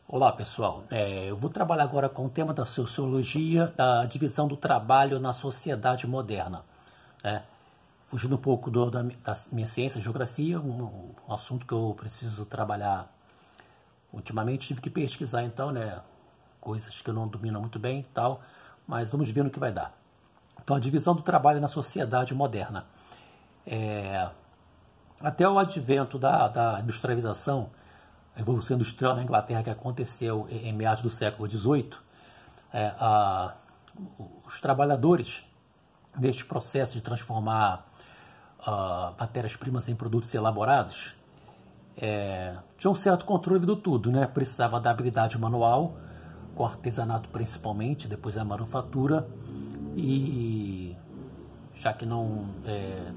Olá pessoal, eu vou trabalhar agora com o tema da sociologia, da divisão do trabalho na sociedade moderna, né? Fugindo um pouco da minha ciência, geografia, um assunto que eu preciso trabalhar ultimamente, tive que pesquisar então, né, coisas que eu não domino muito bem e tal, mas vamos ver no que vai dar. Então a divisão do trabalho na sociedade moderna. Até o advento da industrialização, a Revolução Industrial na Inglaterra, que aconteceu em meados do século XVIII, os trabalhadores, neste processo de transformar matérias-primas em produtos elaborados, tinham um certo controle do tudo, né? Precisava da habilidade manual, com artesanato principalmente, depois a manufatura, e já que não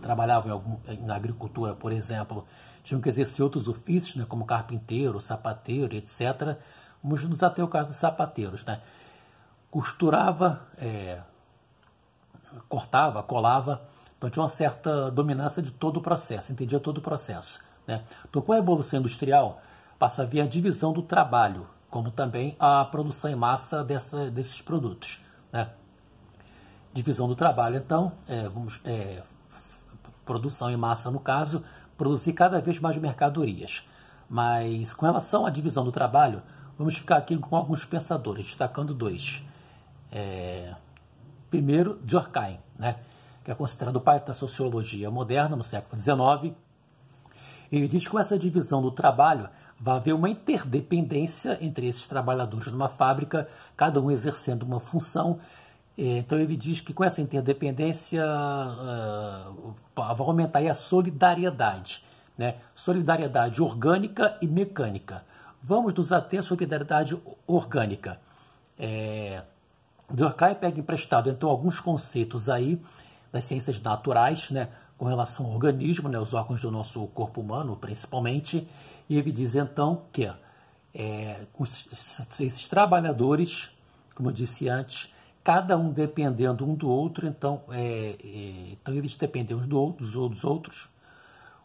trabalhavam na agricultura, por exemplo, tinham que exercer outros ofícios, né, como carpinteiro, sapateiro, etc. Vamos nos até o caso dos sapateiros, né? Costurava, cortava, colava, então tinha uma certa dominância de todo o processo, entendia todo o processo, né? Então, com a Revolução Industrial, passa a haver a divisão do trabalho, como também a produção em massa desses produtos, né? Divisão do trabalho, então, produção em massa no caso, produzir cada vez mais mercadorias. Mas com relação à divisão do trabalho, vamos ficar aqui com alguns pensadores, destacando dois. Primeiro, Durkheim, né, que é considerado o pai da sociologia moderna no século XIX. Ele diz que com essa divisão do trabalho vai haver uma interdependência entre esses trabalhadores numa fábrica, cada um exercendo uma função. Então ele diz que com essa interdependência vai aumentar aí a solidariedade, né? Solidariedade orgânica e mecânica. Vamos nos ater à solidariedade orgânica. Durkheim pega emprestado então alguns conceitos aí das ciências naturais, né, com relação ao organismo, né, os órgãos do nosso corpo humano principalmente, e ele diz então que esses trabalhadores, como eu disse antes, cada um dependendo um do outro, então eles dependem uns dos outros,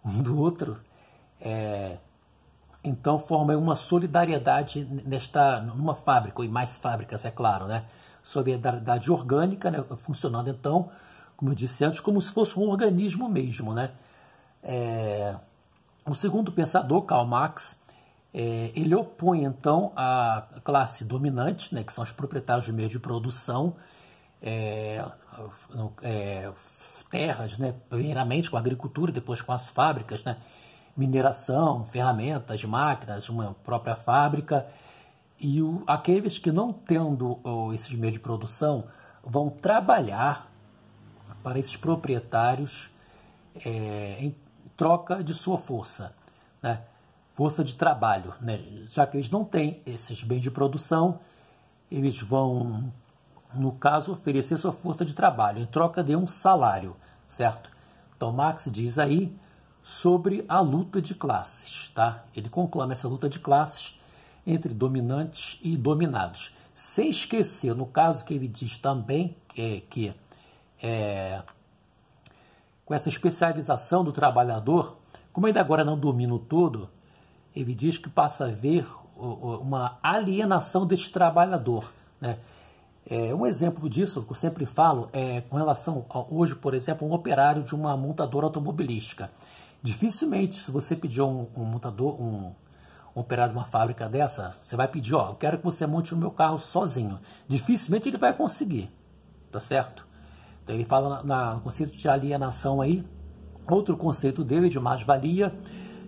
um do outro, então formam uma solidariedade numa fábrica, ou em mais fábricas, é claro, né? Solidariedade orgânica, né? Funcionando então, como eu disse antes, como se fosse um organismo mesmo, né? O segundo pensador, Karl Marx, ele opõe, então, a classe dominante, né, que são os proprietários de meios de produção, terras, né, primeiramente com a agricultura, depois com as fábricas, né, mineração, ferramentas, máquinas, uma própria fábrica, e aqueles que não tendo esses meios de produção vão trabalhar para esses proprietários em troca de sua força, né? Força de trabalho, né? Já que eles não têm esses bens de produção, eles vão, no caso, oferecer sua força de trabalho em troca de um salário, certo? Então Marx diz aí sobre a luta de classes, tá? Ele conclama essa luta de classes entre dominantes e dominados, sem esquecer, no caso que ele diz também, que com essa especialização do trabalhador, como ele agora não domina o todo, ele diz que passa a haver uma alienação desse trabalhador, né? Um exemplo disso, que eu sempre falo, com relação a hoje, por exemplo, um operário de uma montadora automobilística. Dificilmente, se você pedir um operário de uma fábrica dessa, você vai pedir, eu quero que você monte o meu carro sozinho. Dificilmente ele vai conseguir, tá certo? Então ele fala no conceito de alienação aí. Outro conceito dele de mais-valia,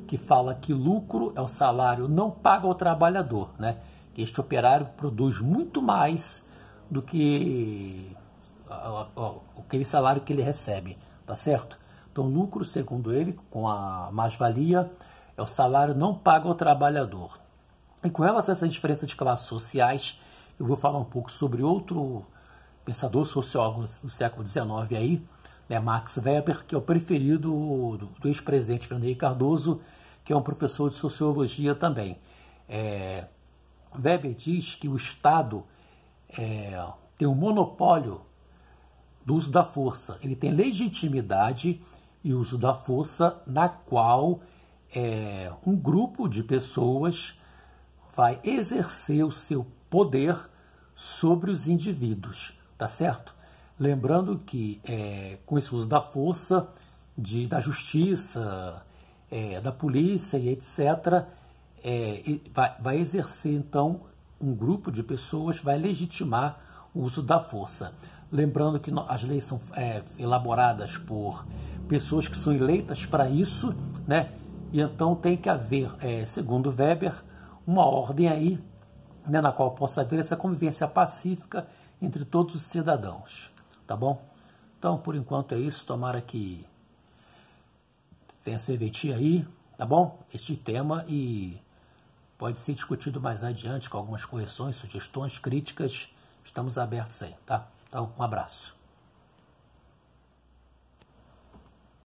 que fala que lucro é o salário não pago ao trabalhador, né? Que este operário produz muito mais do que aquele salário que ele recebe, tá certo? Então, lucro, segundo ele, com a mais-valia, é o salário não pago ao trabalhador. E com relação a essa diferença de classes sociais, eu vou falar um pouco sobre outro pensador sociólogo do século XIX aí, né, Max Weber, que é o preferido do ex-presidente Fernando Henrique Cardoso, que é um professor de sociologia também. Weber diz que o Estado tem um monopólio do uso da força. Ele tem legitimidade e uso da força na qual um grupo de pessoas vai exercer o seu poder sobre os indivíduos, tá certo? Lembrando que com esse uso da força, da justiça, da polícia e etc., vai exercer, então, um grupo de pessoas vai legitimar o uso da força. Lembrando que as leis são elaboradas por pessoas que são eleitas para isso, né? E então tem que haver, segundo Weber, uma ordem aí, né, na qual possa haver essa convivência pacífica entre todos os cidadãos, tá bom? Então, por enquanto é isso, tomara que tenha serventia aí, tá bom? Este tema, e pode ser discutido mais adiante com algumas correções, sugestões, críticas, estamos abertos aí, tá? Então, um abraço.